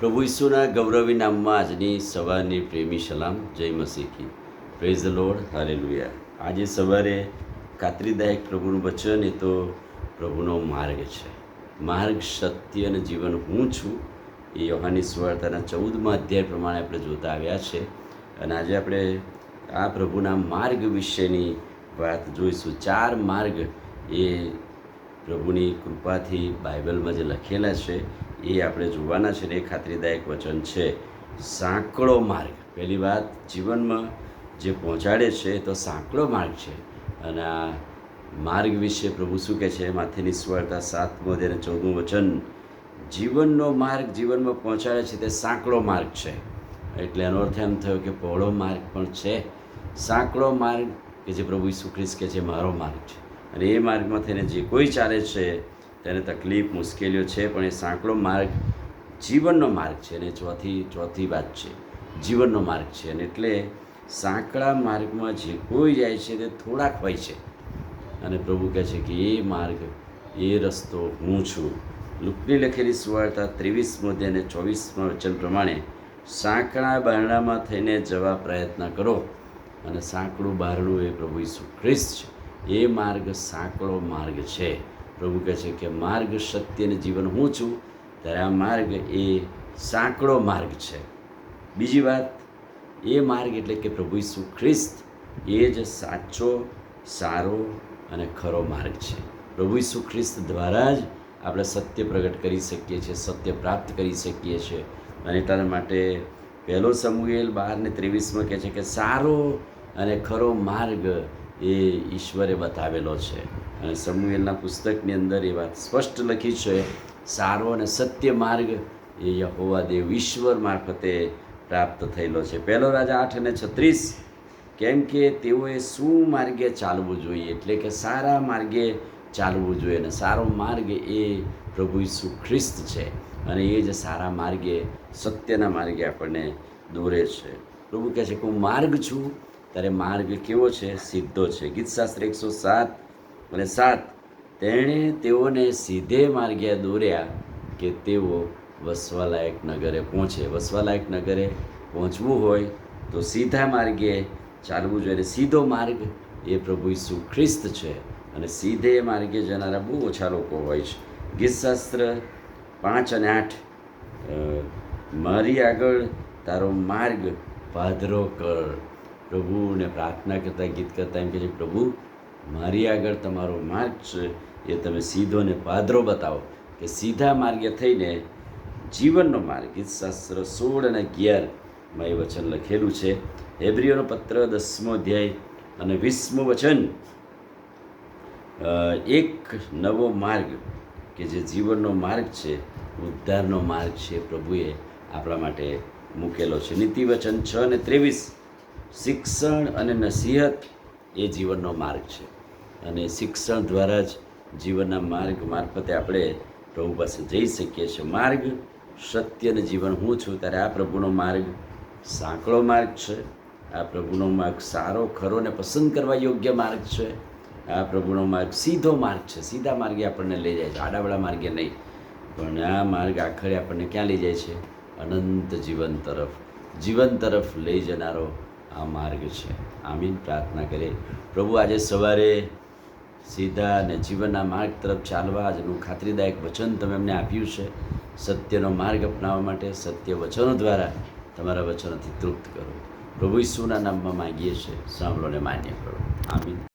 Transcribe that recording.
પ્રભુ ઈસુના ગૌરવી નામમાં આજની સવારની પ્રેમી સલામ. જય મસીહ કી. Praise the Lord. હાલેલુયા. આજે સવારે ખાતરીદાયક પ્રભુનું વચન, એ તો પ્રભુનો માર્ગ છે. માર્ગ, સત્ય અને જીવન હું છું, એ યોહાનની સુવાર્તાના 14મા અધ્યાય પ્રમાણે આપણે જોતા આવ્યા છે. અને આજે આપણે આ પ્રભુના માર્ગ વિશેની વાત જોઈશું. 4 માર્ગ એ પ્રભુની કૃપાથી બાઇબલમાં જે લખેલા છે એ આપણે જોવાના છે. ને એ ખાતરીદાયક વચન છે. સાંકડો માર્ગ. પહેલી વાત, જીવનમાં જે પહોંચાડે છે તો સાંકડો માર્ગ છે. અને આ માર્ગ વિશે પ્રભુ શું કહે છે? માથેની સુવાર્તા 7મો અધ્યાય 14મું વચન, જીવનનો માર્ગ જીવનમાં પહોંચાડે છે તે સાંકડો માર્ગ છે. એટલે એનો અર્થ એમ થયો કે પહોળો માર્ગ પણ છે, સાંકડો માર્ગ કે જે પ્રભુ ઈસુ ખ્રિસ્ત કે જે મારો માર્ગ છે. અને એ માર્ગમાં થઈને જે કોઈ ચાલે છે તેને તકલીફ, મુશ્કેલીઓ છે, પણ એ સાંકડો માર્ગ જીવનનો માર્ગ છે. અને ચોથી વાત છે, જીવનનો માર્ગ છે. અને એટલે સાંકડા માર્ગમાં જે કોઈ જાય છે તે થોડાક હોય છે. અને પ્રભુ કહે છે કે એ માર્ગ, એ રસ્તો હું છું. લુકની લખેલી સુવાર્તા 23મો અધ્યાય અને 24મા વચન પ્રમાણે, સાંકડા બારણામાં થઈને જવા પ્રયત્ન કરો. અને સાંકડું બારણું એ પ્રભુ ઈસુ ખ્રિસ્ત છે. એ માર્ગ સાંકડો માર્ગ છે. પ્રભુ કહે છે કે માર્ગ, સત્ય અને જીવન હું છું, ત્યારે આ માર્ગ એ સાંકડો માર્ગ છે. બીજી વાત, એ માર્ગ એટલે કે પ્રભુ ઈસુ ખ્રિસ્ત એ જ સાચો, સારો અને ખરો માર્ગ છે. પ્રભુ ઈસુ ખ્રિસ્ત દ્વારા જ આપણે સત્ય પ્રગટ કરી શકીએ છીએ, સત્ય પ્રાપ્ત કરી શકીએ છીએ. અને એટલા માટે 1 સમુએલ 12:23 કહે છે કે સારો અને ખરો માર્ગ એ ઈશ્વરે બતાવેલો છે. અને સમુએલના પુસ્તકની અંદર એ વાત સ્પષ્ટ લખી છે, સારો અને સત્ય માર્ગ એ યહોવા દેવ ઈશ્વર મારફતે પ્રાપ્ત થયેલો છે. 1 રાજા 8:36, કેમ કે તેઓએ શું માર્ગે ચાલવું જોઈએ, એટલે કે સારા માર્ગે ચાલવું જોઈએ. અને સારો માર્ગ એ પ્રભુ ઈસુ ખ્રિસ્ત છે. અને એ જ સારા માર્ગે, સત્યના માર્ગે આપણને દોરે છે. પ્રભુ કહે છે કે હું માર્ગ છું. ત્યારે માર્ગ કેવો છે? સીધો છે. ગીતશાસ્ત્ર 107:7, તેણે તેઓને સીધે માર્ગે દોર્યા કે તેઓ વસવાલાયક નગરે પહોંચે. વસવાલાયક નગરે પહોંચવું હોય તો સીધા માર્ગે ચાલવું જોઈએ. સીધો માર્ગ એ પ્રભુ ઈસુ ખ્રિસ્ત છે. અને સીધે માર્ગે જનારા બહુ ઓછા લોકો હોય છે. ગીતશાસ્ત્ર 5:8, મારી આગળ તારો માર્ગ પાધરો કર. પ્રભુને પ્રાર્થના કરતાં, ગીત કરતાં એમ કહે છે, પ્રભુ મારી આગળ તમારો માર્ગ છે એ તમે સીધો ને પાધરો બતાવો, કે સીધા માર્ગે થઈને જીવનનો માર્ગ. ગીતશાસ્ત્ર 16:11 એ વચન લખેલું છે. હેબ્રીઓનો પત્ર 10મો અધ્યાય અને 20મું વચન, એક નવો માર્ગ કે જે જીવનનો માર્ગ છે, ઉદ્ધારનો માર્ગ છે, પ્રભુએ આપણા માટે મૂકેલો છે. નીતિવચન 6:23, શિક્ષણ અને નસીહત એ જીવનનો માર્ગ છે. અને શિક્ષણ દ્વારા જ જીવનના માર્ગ મારફતે આપણે પ્રભુ પાસે જઈ શકીએ છીએ. માર્ગ, સત્ય અને જીવન હું છું, ત્યારે આ પ્રભુનો માર્ગ સાંકડો માર્ગ છે. આ પ્રભુનો માર્ગ સારો, ખરો અને પસંદ કરવા યોગ્ય માર્ગ છે. આ પ્રભુનો માર્ગ સીધો માર્ગ છે. સીધા માર્ગે આપણને લઈ જાય છે, આડાવાળા માર્ગે નહીં. પણ આ માર્ગ આખરે આપણને ક્યાં લઈ જાય છે? અનંત જીવન તરફ, જીવન તરફ લઈ જનારો આ માર્ગ છે. આમીન. પ્રાર્થના કરે, પ્રભુ આજે સવારે સીધા અને જીવનના માર્ગ તરફ ચાલવા આજનું ખાતરીદાયક વચન તમે અમને આપ્યું છે. સત્યનો માર્ગ અપનાવવા માટે સત્ય વચનો દ્વારા તમારા વચનોથી તૃપ્ત કરો. પ્રભુ ઈસુના નામમાં માગીએ છીએ, સાંભળો ને માન્ય કરો. આમીન.